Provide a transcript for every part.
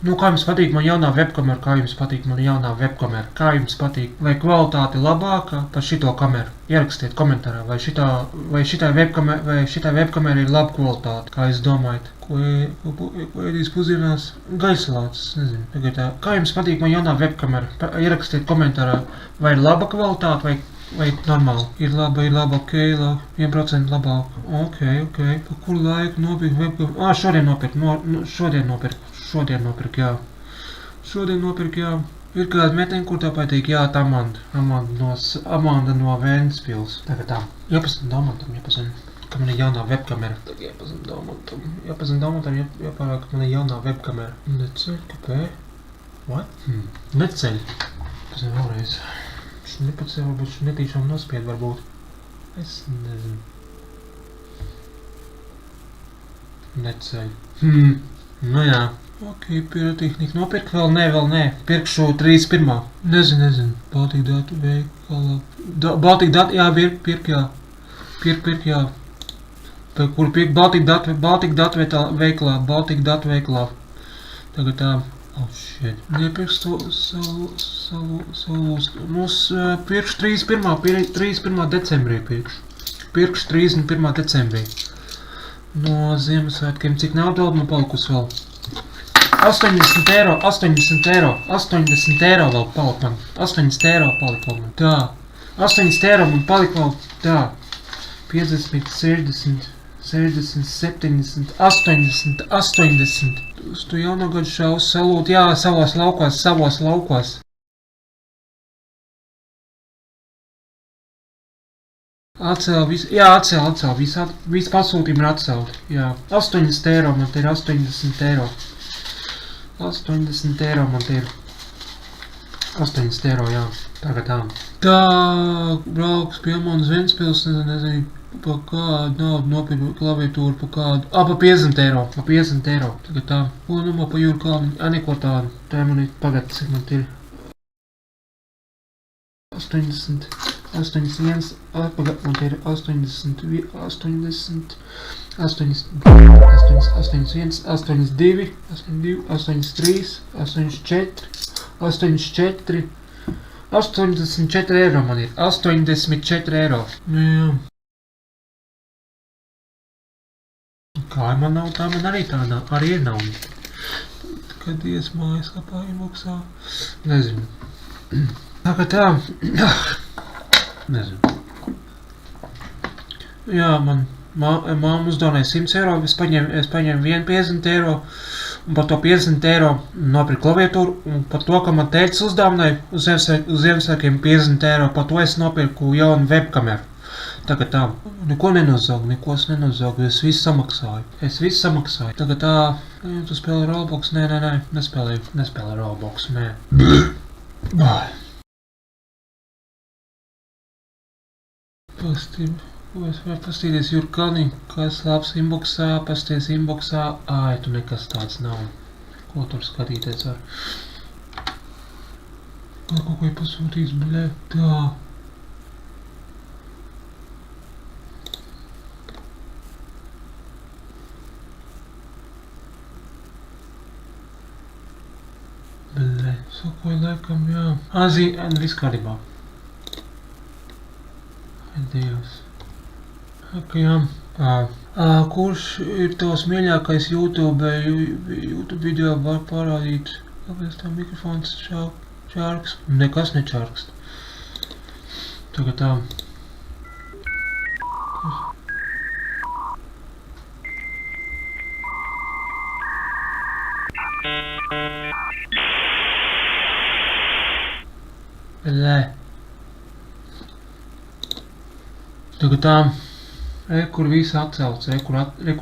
Nu, kā jums patīk man jaunā webkamera, kā jums patīk vai kvalitāte labāka par šito kameru? Ierakstiet komentārā, vai šitai webkamera ir laba kvalitāte, kā jūs domājat. Ko ēdīs pusdienās? Gaisalāts, nezinu. Tagad tā. Kā jums patīk man jaunā webkamera? Ierakstiet komentārā, vai ir laba kvalitāte, vai normāli? Ir laba, ok, 1% labāk. Ok. Pa kuru laiku nopirkt webkameru? Šodien nopirkt, jā. Ir kāda metiena, kur tā patīk, jā, Amanda no Ventspils. Tagad tā, jāpazina Domantam, ka man ir jaunā webkamera. Tagad jāpazina Domantam, jāpārāk, ka man ir jaunā webkamera. Neceļ, kāpēc? What? Neceļ. Pazina vēlreiz. Viņš nepacēl, varbūt viņš netīšām nospied, varbūt. Es nezinu. Neceļ. Nu jā. Ok, pirotehnika nopirkt vēl nē. Pirkšu 31. Nezinu. Baltika datu veikalā. Baltika datu, jā, pirk, jā. Pirk, jā. Kur pirk Baltika datu veikalā. Tagad tā. Oh, shit. Nepirkst savu. Mums pirkšu 31. decembrī pirkšu. Pirkšu 31. decembrī. No Ziemassvētkiem, cik naudu man palikusi vēl? 80 eiro vēl palika man. 80 eiro palika man. Tā. 80 eiro man palika vēl. Tā. 50, 60, 70, 80. Tu jauno gadu šaus salūt. Jā, savos laukos. Atcēl, visu pasūtījumu ir atcelt. Jā, 80 eiro man te ir 80 eiro. 80 eiro man te ir. 80 eiro, jā. Tagad tā. Tā, brauks pie manas Ventspils, nezinu, pa kādu naudu nopirku klaviatūru, pa kādu. Pa 50 eiro. Tagad tā. Ko numā pa jūru kalniņu? Neko tādu. Tā man ir pagad, cik man te ir. 80, 81, man te ir 80, 81, 82, 83, 84 eiro man ir. 84 eiro. Jā. Kā man nav, tā man arī tā nav. Arī ir nauda. Kad ies mājaslapā inboxā. Nezinu. Tagad tā. Nezinu. Jā, man mamma uzdonēja 100 eiro, es paņēmu 50 eiro, un par to 50 eiro nopirku klaviatūru, un par to, ka man tētis uzdāvināja uz Ziemassvētkiem 50 eiro, par to es nopirku jaunu webkameru. Tagad tā. Neko nenozaugu, es visu samaksāju. Tagad tā. Tu spēlē Roblox? Nē, nespēlēju Roblox, nē. Pastīties Jurkani, kas labs inboxā, pasties inboxā. Tu nekas tāds nav. Ko tur skatīties var? Kaut ko ir pasūtījis, bļē. Tā. Bļē, sakoja laikam, jā. Viss kārtībā. Dievs. Ak, jā. Kurš ir tavs mīļākais YouTube video var parādīt? Kāpēc tā mikrofons čārkst? Nekas nečārkst. Tagad tā. Lē. Tagad tā. Kur viss atcelts, kur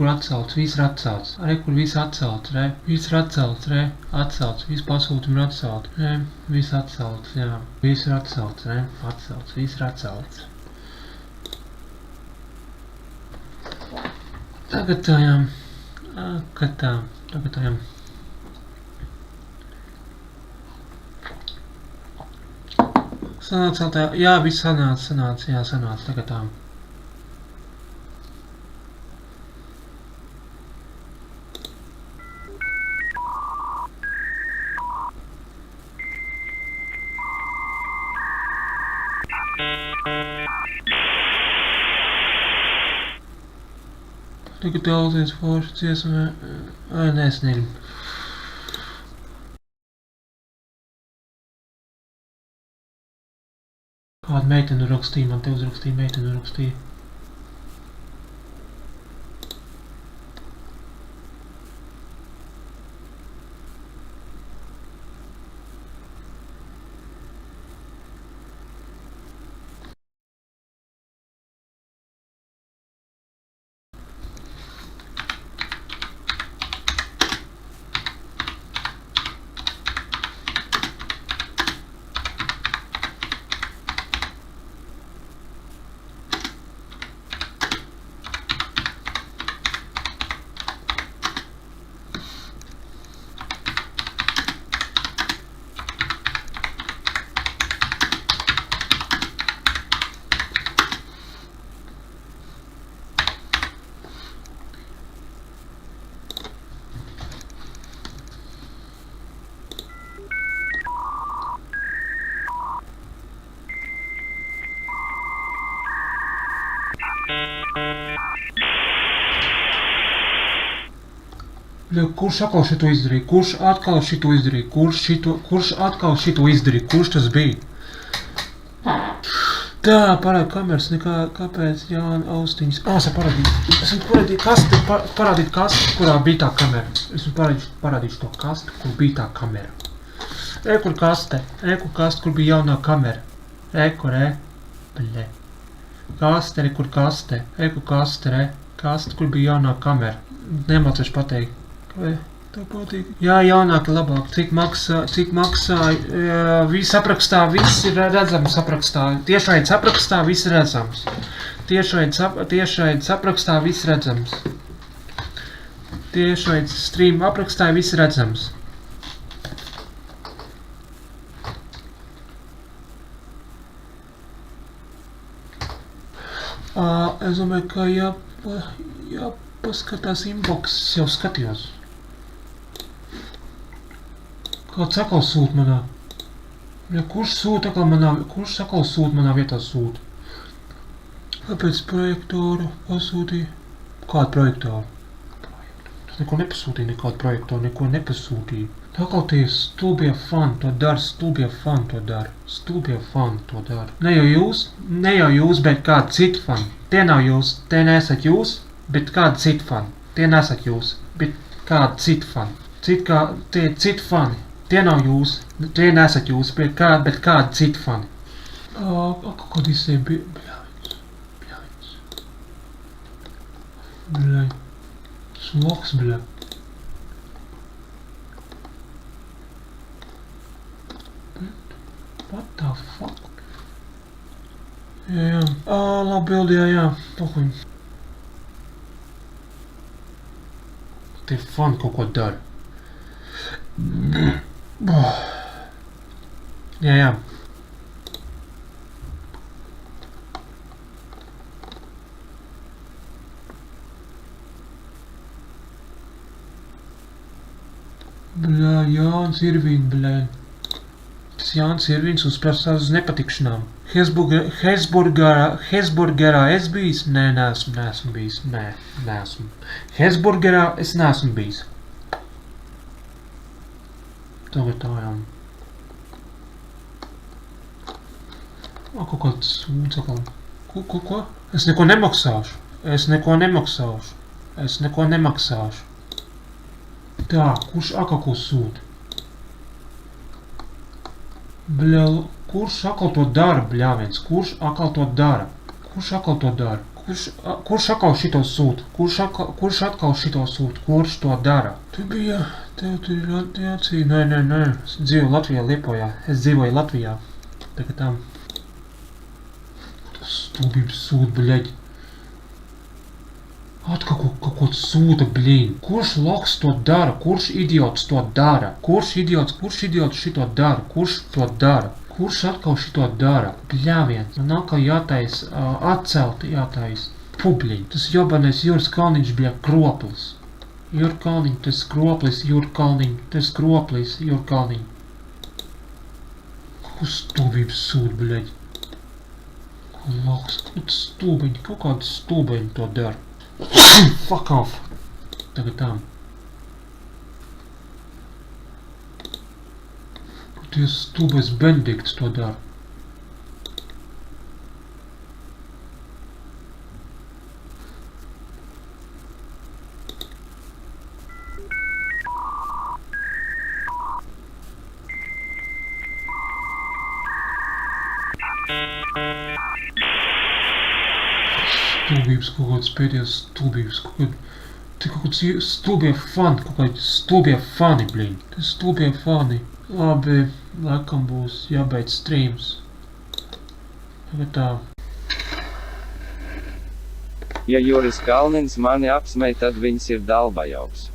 atcelts, viss ir atcelts. Kur viss atcelts, viss ir atcelts, atcelts, viss pasūtījumi ir atcelts, viss atcelts, jā. Viss ir atcelts, atcelts, viss ir atcelts. Tagad tā, jā. Tagad tā, jā. Sanāca, jā, viss sanāca, tagad tā. Tagad daudzies forši dziesmē. Nē, es negribu. Kāda meitene rakstīja, man te uzrakstīja, meitene rakstīja. Kurš atkal šito izdarīja? Kurš atkal šito izdarīja? Kurš atkal šito izdarīja? Kurš tas bija? Tā, parāda kameras, nekā, kāpēc Jāna austiņas. Es parādīju kasti, parādīt kasti, kurā bija tā kamera. Es parādīšu to kasti, kur bija tā kamera. Kur kaste, kur bija jaunā kamera. Bļe. Kaste, kur kaste, kaste, kur bija jaunā kamera. Nemācīšu pateikt. Vai tev patīk? Jā, jaunāki labāk. Cik maksā, viss aprakstā, viss ir redzams aprakstā. Tiešraidis aprakstā, viss redzams. Tiešraidis aprakstā, viss redzams. Tiešraidis stream aprakstā, viss redzams. Es domāju, ka jāpaskatās inbox, jau skatījos. Kāds atkal sūt manā? Ja, kurš atkal sūt manā vietā sūt? Kāpēc projektoru pasūtīja? Kādu projektoru? Tas neko nepasūtīja. Tā kā tie stulbie fani to dara. Ne jau jūs, bet kādi citi fani. Tie nav jūs, tie nesat jūs, bet kādi citi fani. Tie nesat jūs, bet kādi citi fani. Tie citi fani. Tie nav jūs, tie nesat jūs, bet kādi citi fani. Kaut izsēja bļāviņas. Sloks, bļā. What the fuck? Jā. Labi bildījā, jā. Pohuņ. Tie fani kaut ko dara. Jā. Bļā, Jānis Irvīn, bļā. Tas Jānis Irvīns uzprasās uz nepatikšanām. Hesburgerā es bijis? Nē, neesmu bijis. Neesmu. Hesburgerā es neesmu bijis. Tagad tājām. Kaut kāds sūdz atkal. Ko? Es neko nemaksāšu. Tā, kurš atkal ko sūd? Bļa, kurš atkal to dara, bļāviens? Kurš atkal to dara? Kurš atkal šito sūd? Kurš atkal šito sūd? Kurš to dara? Tu bija, tev tur ir radiācija. Nē. Es dzīvoju Latvijā, Liepojā. Es dzīvoju Latvijā. Tagad tam. Tas stulbības sūd, bļeģi. Atkal kaut ko sūda, blīn. Kurš loks to dara? Kurš idiots to dara? Kurš idiots šito dara? Kurš to dara? Kurš atkal šito dara? Bļāviens. Man atkal jātais, atcelt jātais. Publiņ. Tas jobanais Jūras Kalniņš, bļā, kroplis. Jūra Kalniņ, tas kroplis, Jūra Kalniņ. Tas kroplis, Jūra Kalniņ. Kur stulbības sūd, bļaģi? Loks, kaut kādi stūbeņi to dara. Fuck off. Tagad tā. Tie stūbais Benedikts to dara. Stulbības kaut kāds pēdējās stulbības, te kaut kāds stulbie fani, bliņ. Te stulbie fani. Labi, laikam būs jābeidz streams. Tagad tā. Ja Juris Kalnins mani apsmej, tad viņš ir dalbajauks.